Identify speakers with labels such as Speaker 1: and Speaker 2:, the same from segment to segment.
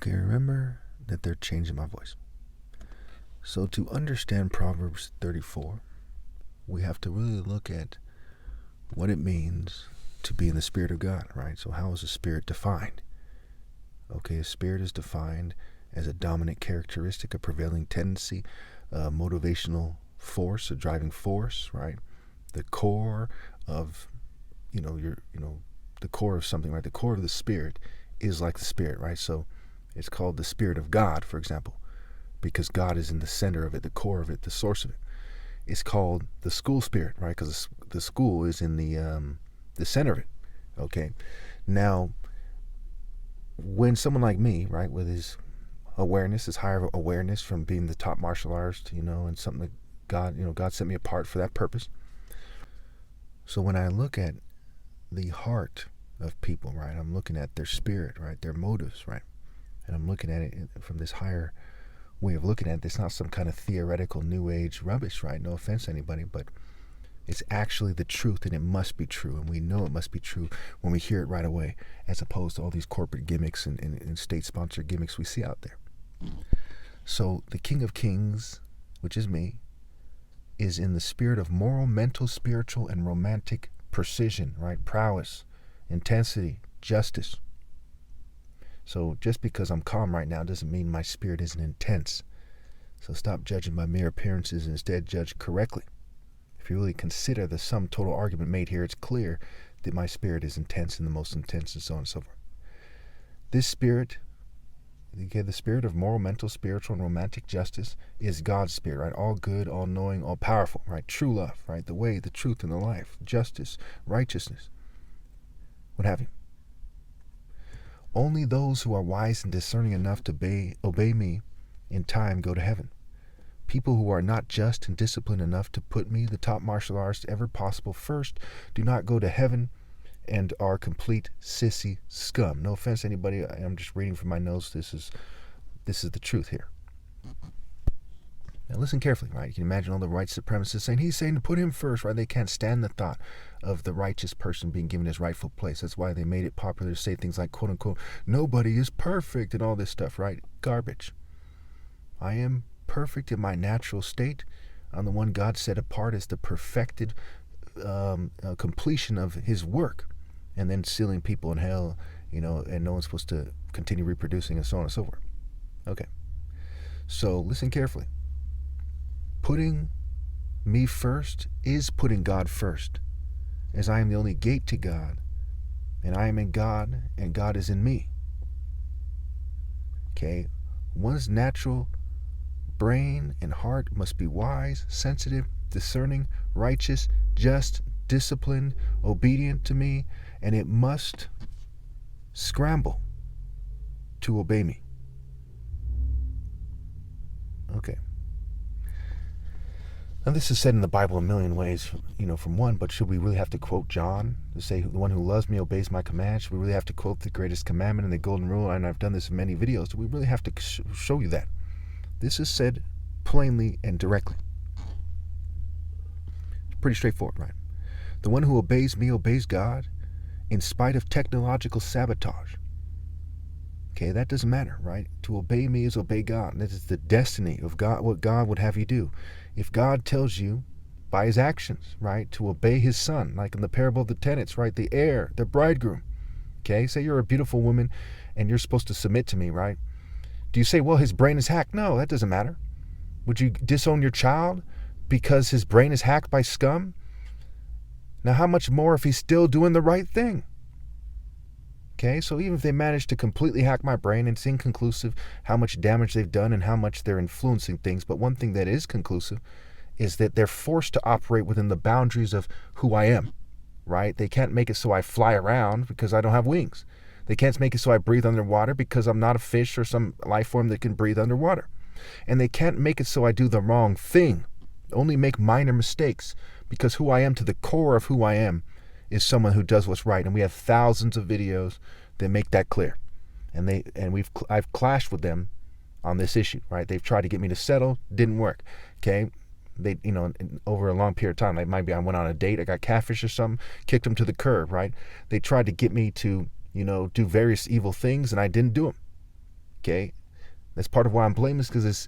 Speaker 1: Okay, remember that they're changing my voice. So to understand Proverbs 34, we have to really look at what it means to be in the Spirit of God, right? So how is a spirit defined? Okay, a spirit is defined as a dominant characteristic, a prevailing tendency, a motivational force, a driving force, right? The core of, the core of something, right? The core of the spirit is like the spirit, right? So it's called the Spirit of God, for example, because God is in the center of it, the core of it, the source of it. It's called the school spirit, right? Because the school is in the center of it. Okay, now when someone like me, right, with his awareness, his higher awareness from being the top martial artist, and something that God set me apart for that purpose. So when I look at the heart of people, right, I'm looking at their spirit, right, their motives, right, and I'm looking at it from this higher way of looking at it. It's not some kind of theoretical new age rubbish, right? No offense to anybody, but it's actually the truth, and it must be true, and we know it must be true when we hear it right away, as opposed to all these corporate gimmicks and state-sponsored gimmicks we see out there. So the King of Kings, which is me, is in the spirit of moral, mental, spiritual, and romantic precision, right? Prowess, intensity, justice. So just because I'm calm right now doesn't mean my spirit isn't intense. So stop judging by mere appearances and instead judge correctly. If you really consider the sum total argument made here, it's clear that my spirit is intense and the most intense, and so on and so forth. This spirit, the spirit of moral, mental, spiritual, and romantic justice is God's spirit, right? All good, all knowing, all powerful, right? True love, right? The way, the truth, and the life, justice, righteousness, what have you. Only those who are wise and discerning enough to obey me in time go to heaven. People who are not just and disciplined enough to put me, the top martial artist ever possible, first, do not go to heaven and are complete sissy scum. No offense to anybody. I'm just reading from my notes. This is the truth here. Now listen carefully, right? You can imagine all the white supremacists saying, he's saying to put him first, right? They can't stand the thought of the righteous person being given his rightful place. That's why they made it popular to say things like, quote unquote, nobody is perfect and all this stuff, right? Garbage. I am perfect in my natural state. I'm the one God set apart as the perfected completion of his work, and then sealing people in hell, and no one's supposed to continue reproducing, and so on and so forth. Okay, so listen carefully. Putting me first is putting God first, as I am the only gate to God, and I am in God, and God is in me. Okay, one's natural brain and heart must be wise, sensitive, discerning, righteous, just, disciplined, obedient to me, and it must scramble to obey me. Okay. Now this is said in the Bible a million ways, from one, but should we really have to quote John to say, the one who loves me obeys my command? Should we really have to quote the greatest commandment and the golden rule? And I've done this in many videos. Do we really have to show you that? This is said plainly and directly. It's pretty straightforward, right? The one who obeys me obeys God in spite of technological sabotage. Okay, that doesn't matter, right? To obey me is obey God. This is the destiny of God, what God would have you do. If God tells you by his actions, right, to obey his son, like in the parable of the tenants, right, the heir, the bridegroom. Okay, say you're a beautiful woman and you're supposed to submit to me, right? Do you say, well, his brain is hacked? No, that doesn't matter. Would you disown your child because his brain is hacked by scum? Now, how much more if he's still doing the right thing? Okay, so even if they manage to completely hack my brain, and it's inconclusive how much damage they've done and how much they're influencing things, but one thing that is conclusive is that they're forced to operate within the boundaries of who I am, right? They can't make it so I fly around because I don't have wings. They can't make it so I breathe underwater because I'm not a fish or some life form that can breathe underwater. And they can't make it so I do the wrong thing, only make minor mistakes, because who I am, to the core of who I am, is someone who does what's right. And we have thousands of videos that make that clear. And I've clashed with them on this issue, right? They've tried to get me to settle, didn't work. Okay, they, over a long period of time, like maybe I went on a date, I got catfish or something, kicked them to the curb, right? They tried to get me to, do various evil things, and I didn't do them. Okay? That's part of why I'm blameless, because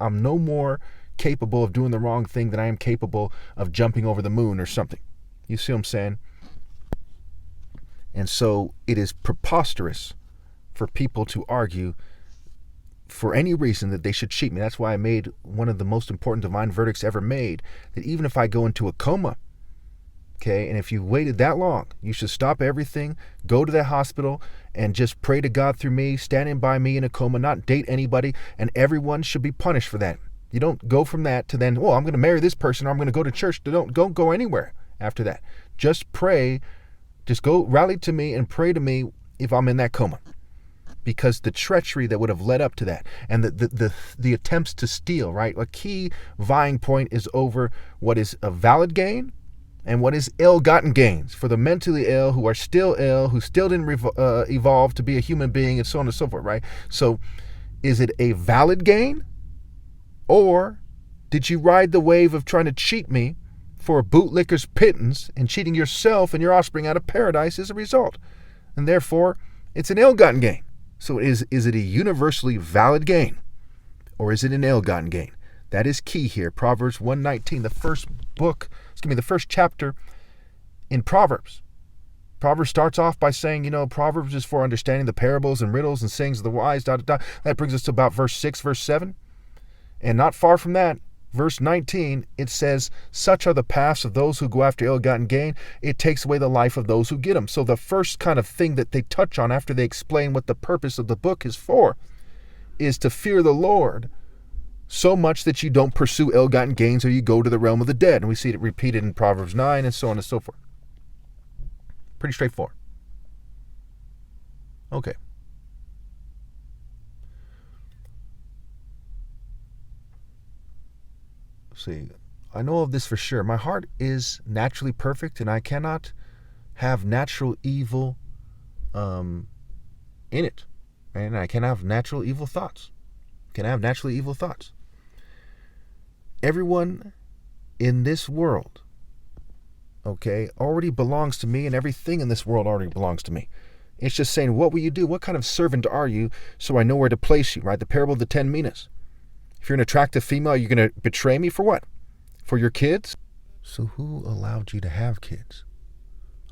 Speaker 1: I'm no more capable of doing the wrong thing than I am capable of jumping over the moon or something. You see what I'm saying? And so it is preposterous for people to argue for any reason that they should cheat me. That's why I made one of the most important divine verdicts ever made, that even if I go into a coma, okay, and if you waited that long, you should stop everything, go to that hospital, and just pray to God through me, standing by me in a coma, not date anybody, and everyone should be punished for that. You don't go from that to then, I'm going to marry this person, or I'm going to go to church. Don't go anywhere after that. Just pray. Just go rally to me and pray to me if I'm in that coma. Because the treachery that would have led up to that, and the attempts to steal, right? A key vying point is over what is a valid gain and what is ill-gotten gains for the mentally ill who are still ill, who still didn't evolve to be a human being, and so on and so forth, right? So is it a valid gain, or did you ride the wave of trying to cheat me for a bootlicker's pittance and cheating yourself and your offspring out of paradise as a result? And therefore, it's an ill-gotten gain. So is it a universally valid gain, or is it an ill-gotten gain? That is key here. Proverbs 1:19, the first chapter in Proverbs. Proverbs starts off by saying, Proverbs is for understanding the parables and riddles and sayings of the wise, That brings us to about verse 6, verse 7. And not far from that, verse 19, it says, such are the paths of those who go after ill-gotten gain. It takes away the life of those who get them. So the first kind of thing that they touch on after they explain what the purpose of the book is for is to fear the Lord so much that you don't pursue ill-gotten gains or you go to the realm of the dead. And we see it repeated in Proverbs 9 and so on and so forth. Pretty straightforward. Okay. See, I know of this for sure. My heart is naturally perfect, and I cannot have natural evil in it. And I can have natural evil thoughts. Everyone in this world, okay, already belongs to me, and everything in this world already belongs to me. It's just saying, what will you do? What kind of servant are you, so I know where to place you, right? The parable of the 10 minas. If you're an attractive female, you're going to betray me for what? For your kids? So who allowed you to have kids?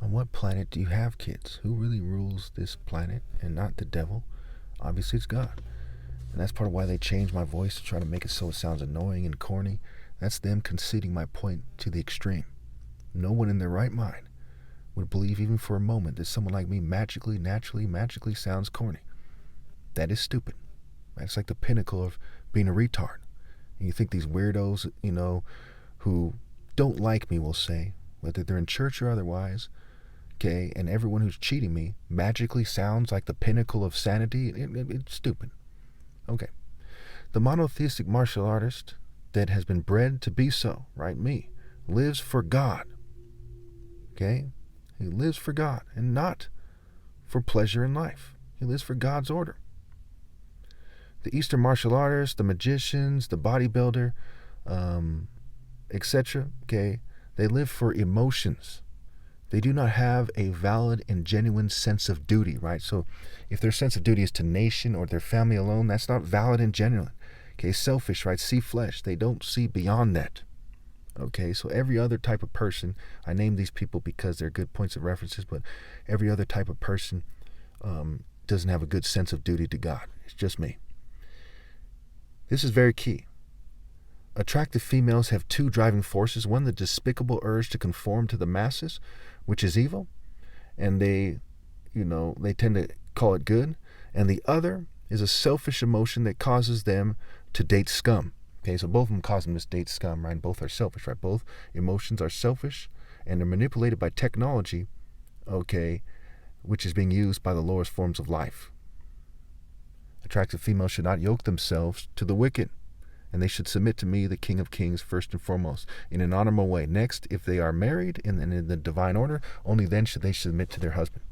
Speaker 1: On what planet do you have kids? Who really rules this planet and not the devil? Obviously it's God. And that's part of why they changed my voice to try to make it so it sounds annoying and corny. That's them conceding my point to the extreme. No one in their right mind would believe even for a moment that someone like me magically sounds corny. That is stupid. That's like the pinnacle of being a retard. And you think these weirdos, who don't like me will say, whether they're in church or otherwise, okay, and everyone who's cheating me magically sounds like the pinnacle of sanity. It's stupid. Okay. The monotheistic martial artist that has been bred to be so, right, me, lives for God. Okay? He lives for God and not for pleasure in life. He lives for God's order. The Eastern martial artists, the magicians, the bodybuilder, etc., okay, they live for emotions. They do not have a valid and genuine sense of duty, right? So if their sense of duty is to nation or their family alone, that's not valid and genuine. Okay, selfish, right? See flesh. They don't see beyond that. Okay, so every other type of person, I name these people because they're good points of references, but every other type of person doesn't have a good sense of duty to God. It's just me. This is very key. Attractive females have two driving forces. One, the despicable urge to conform to the masses, which is evil, and they tend to call it good. And the other is a selfish emotion that causes them to date scum. Okay, so both of them cause them to date scum, right? Both are selfish, right? Both emotions are selfish, and they're manipulated by technology, okay, which is being used by the lowest forms of life. Attractive females should not yoke themselves to the wicked, and they should submit to me, the King of Kings, first and foremost, in an honorable way. Next, if they are married in the divine order, only then should they submit to their husband.